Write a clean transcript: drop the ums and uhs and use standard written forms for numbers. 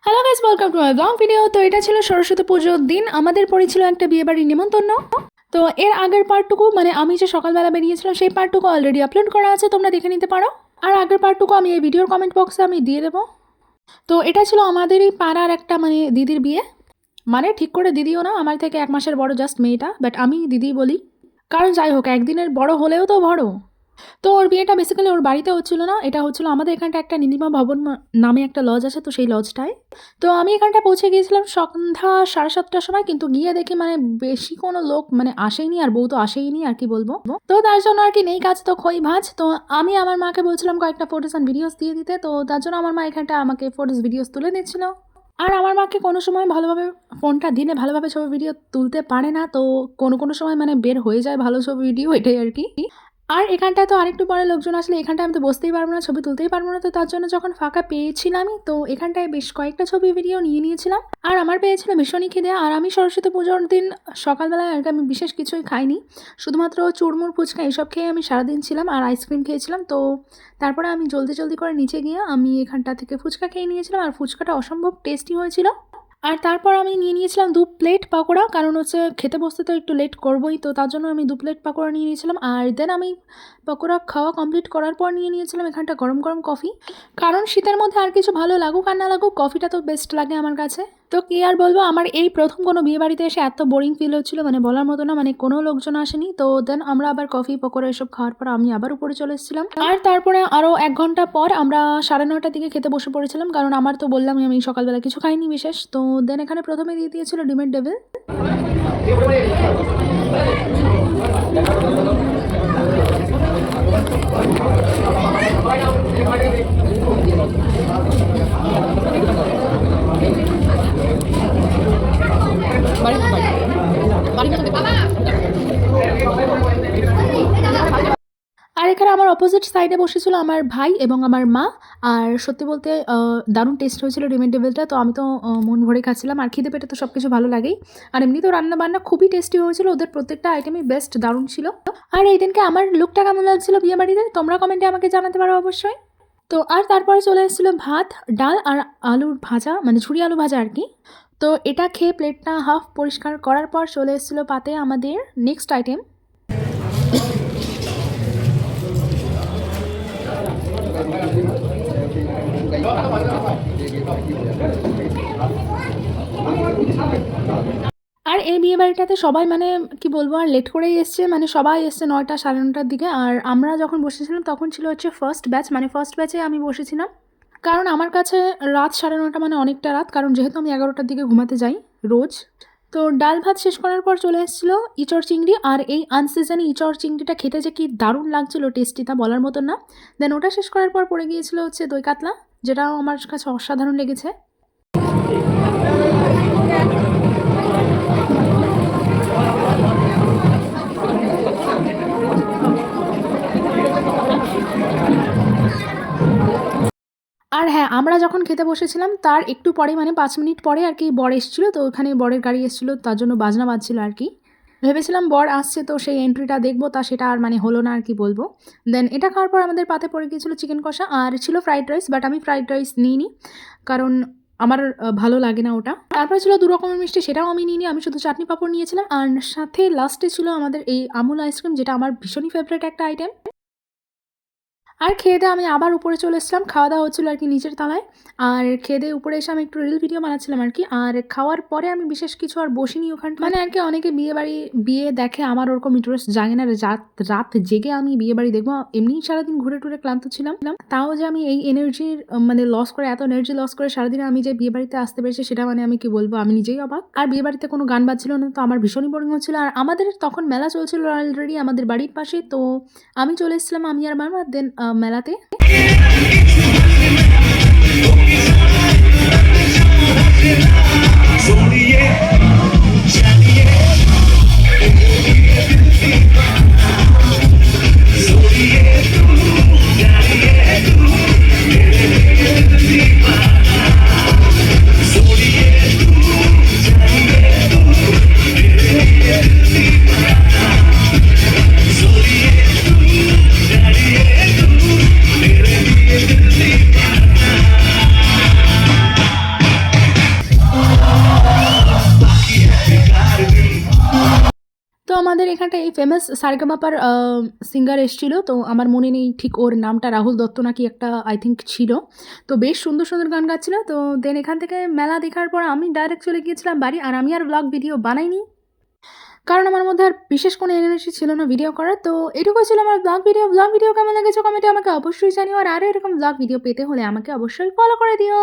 Hello guys, welcome to my blog video. তো এটা ছিল সরস্বতী পুজোর দিন, আমাদের পড়েছিল একটা বিয়েবাড়ির নিমন্ত্রণ। তো এর আগের পার্টটুকু মানে আমি যে সকালবেলা বেরিয়েছিলাম সেই পার্টটুকু অলরেডি আপলোড করা আছে, তোমরা দেখে নিতে পারো। আর আগের পার্টটুকু আমি এই ভিডিওর কমেন্ট বক্সে আমি দিয়ে দেবো। তো এটা ছিল আমাদেরই পাড়ার একটা মানে দিদির বিয়ে, মানে ঠিক করে দিদিও না, আমার থেকে 1 মাসের বড় জাস্ট মেয়েটা, বাট আমি দিদি বলি কারণ যাই হোক একদিনের বড় হলেও তো বড়। তো ওর বিয়েটা বেসিক্যালি ওর বাড়িতে হচ্ছিলো না, এটা হচ্ছিলো আমাদের এখানটা একটা নীলিমা ভবন নামে একটা লজ আছে, তো সেই লজটায়। তো আমি এখানটা পৌঁছে গিয়েছিলাম সন্ধ্যা 7:30টার সময়, কিন্তু গিয়ে দেখি মানে বেশি কোনো লোক মানে আসেইনি, আর বউ তো আসেইনি, আর কি বলবো। তো তার জন্য আর কি নেই কাজ তো খই ভাজ। তো আমি আমার মাকে বলছিলাম কয়েকটা ফটোস অ্যান্ড ভিডিওস দিয়ে দিতে, তো তার জন্য আমার মা এখানটা আমাকে ফটোস ভিডিওস তুলে দিচ্ছিল। আর আমার মাকে কোনো সময় ভালোভাবে ফোনটা দিলে ভালোভাবে ছবি ভিডিও তুলতে পারে না, তো কোনো সময় মানে বের হয়ে যায় ভালো ছবি ভিডিও, এটাই আর কি। আর এখানটায় তো আরেকটু পরে লোকজন আসলে এখানটায় আমি তো বসতেই পারবো না, ছবি তুলতেই পারবো না, তো তার জন্য যখন ফাঁকা পেয়েছিলামই তো এখানটায় বেশ কয়েকটা ছবি ভিডিও নিয়ে নিয়েছিলাম। আর আমার পেয়েছিল ভীষণই খিদে, আর আমি সরস্বতী পুজোর দিন সকালবেলায় আর কি আমি বিশেষ কিছুই খাইনি, শুধুমাত্র চুরমুর ফুচকা এইসব খেয়ে আমি সারাদিন ছিলাম, আর আইসক্রিম খেয়েছিলাম। তো তারপরে আমি জলদি করে নিচে গিয়ে আমি এখানটা থেকে ফুচকা খেয়ে নিয়েছিলাম, আর ফুচকাটা অসম্ভব টেস্টি হয়েছিল। আর তারপর আমি নিয়ে নিয়েছিলাম 2 প্লেট পাকোড়া, কারণ হচ্ছে খেতে বসতে তো একটু লেট করবোই, তো তার জন্য আমি 2 প্লেট পাকোড়া নিয়ে নিয়েছিলাম। আর দেন আমি পাকোড়া খাওয়া কমপ্লিট করার পর নিয়ে নিয়েছিলাম এখানটা গরম কফি, কারণ শীতের মধ্যে আর কিছু ভালো লাগুক আর না লাগুক কফিটা তো বেস্ট লাগে আমার কাছে। তো কি আর বলবো, আমার এই প্রথম কোনো বিয়ে বাড়িতে এসে এত বোরিং ফিল হচ্ছিলো, মানে বলার মতো না, মানে কোনো লোকজন আসেনি। তো দেন আমরা আবার কফি পকোড়া এসব খাওয়ার পর আমি আবার উপরে চলে এসেছিলাম, আর তারপরে আরও 1 ঘন্টা পর আমরা 9:30টার দিকে খেতে বসে পড়েছিলাম, কারণ আমার তো বললামই আমি সকালবেলা কিছু খাইনি বিশেষ। তো দেন এখানে প্রথমে দিয়ে দিয়েছিল ডিমের ডেভিল। আর এখানে আমার অপোজিট সাইডে বসেছিল আমার ভাই এবং আমার মা। আর সত্যি বলতে দারুণ টেস্ট হয়েছিল ডিমের ডেভিলটা, তো আমি তো মন ভরে খাচ্ছিলাম, আর খিদে পেটে তো সব কিছু ভালো লাগেই। আর এমনিতেও রান্নাবান্না খুবই টেস্টি হয়েছিল, ওদের প্রত্যেকটা আইটেমই বেস্ট দারুণ ছিল। আর এই দিনকে আমার লুকটা কেমন লাগছিল বিয়ে বাড়িতে তোমরা কমেন্টে আমাকে জানাতে পারো অবশ্যই। তো আর তারপরে চলে এসেছিলো ভাত, ডাল আর আলুর ভাজা, মানে ঝুরি আলু ভাজা আর কি। তো এটা খেয়ে প্লেটটা হাফ পরিষ্কার করার পর চলে এসেছিলো পাতে আমাদের নেক্সট আইটেম। আর এই বিয়ে বাড়িটাতে সবাই মানে কি বলবো আর লেট করেই এসছে, মানে সবাই এসছে 9টা 9:30টার দিকে। আর আমরা যখন বসেছিলাম তখন ছিল হচ্ছে ফার্স্ট ব্যাচ, মানে ফার্স্ট ব্যাচে আমি বসেছিলাম, কারণ আমার কাছে রাত 9:30 মানে অনেকটা রাত, কারণ যেহেতু আমি 11টার দিকে ঘুমাতে যাই রোজ। তো ডাল ভাত শেষ করার পর চলে এসেছিলো ইঁচড় চিংড়ি, আর এই আনসিজনে ইঁচড় চিংড়িটা খেতে যে কি দারুণ লাগছিল, টেস্টি তা বলার মতন না। দেন ওটা শেষ করার পর পড়ে গিয়েছিল হচ্ছে দই কাতলা, যেটাও আমার কাছে অসাধারণ লেগেছে। আর হ্যাঁ, আমরা যখন খেতে বসেছিলাম তার একটু পরে মানে 5 মিনিট পরে আর কি বর এসেছিলো, তো ওখানে বরের গাড়ি এসেছিলো, তার জন্য বাজনা বাজছিল আর কি। ভেবেছিলাম বর আসছে তো সেই এন্ট্রিটা দেখবো, তা সেটা আর মানে হলো না আর কি বলবো। দেন এটা খাওয়ার পর আমাদের পাতে পড়ে গিয়েছিলো চিকেন কষা, আর ছিল ফ্রাইড রাইস, বাট আমি ফ্রাইড রাইস নিইনি কারণ আমার ভালো লাগে না ওটা। তারপরে ছিল 2 রকমের মিষ্টি, সেটাও আমি নিইনি, আমি শুধু চাটনি পাঁপড় নিয়েছিলাম। আর সাথে লাস্টে ছিল আমাদের এই আমুল আইসক্রিম, যেটা আমার ভীষণই ফেভারিট একটা আইটেম। আর খেয়ে দিয়ে আমি আবার উপরে চলে এসেছিলাম, খাওয়া দাওয়া হচ্ছিলো আর কি নিচের তলায়। আর খেয়ে দিয়ে উপরে এসে আমি একটু রিল ভিডিও বানাচ্ছিলাম আর কি। আর খাওয়ার পরে আমি বিশেষ কিছু আর বসিনি ওখানটা, মানে আর কি অনেকে বিয়ে দেখে, আমার ওরকম ইন্টারেস্ট জাগে না, রাত জেগে আমি বিয়ে বাড়ি দেখবো। এমনিই সারাদিন ঘুরে টুরে ক্লান্ত ছিলাম, তাও যে আমি এই এনার্জির মানে লস করে, এত এনার্জি লস করে সারাদিন আমি যে বিয়ে বাড়িতে আসতে পেরেছি, সেটা মানে আমি কি বলবো, আমি নিজেই অবাক। আর বিয়ে বাড়িতে কোনো গান বাজছিল না, তো আমার ভীষণই বোরিং হচ্ছিলো। আর আমাদের তখন মেলা চলছিল অলরেডি আমাদের বাড়ির পাশে, তো আমি চলে এসেছিলাম আমি আর মামা দেন মেলাতে। আমাদের এখানটা এই ফেমাস সারেগামাপার সিঙ্গার এসেছিলো, তো আমার মনে নেই ঠিক ওর নামটা, রাহুল দত্ত নাকি একটা আই থিঙ্ক ছিল। তো বেশ সুন্দর সুন্দর গান গাচ্ছিলো। তো দেন এখান থেকে মেলা দেখার পর আমি ডাইরেক্ট চলে গিয়েছিলাম বাড়ি, আর আমি আর ব্লগ ভিডিও বানাইনি, কারণ আমার মধ্যে আর বিশেষ কোনো এনার্জি ছিল না ভিডিও করার। তো এটুকুই ছিল আমার ব্লগ ভিডিও কেমন লেগেছে কমেন্টে আমাকে অবশ্যই জানিও, আর আরও এরকম ব্লগ ভিডিও পেতে হলে আমাকে অবশ্যই ফলো করে দিও।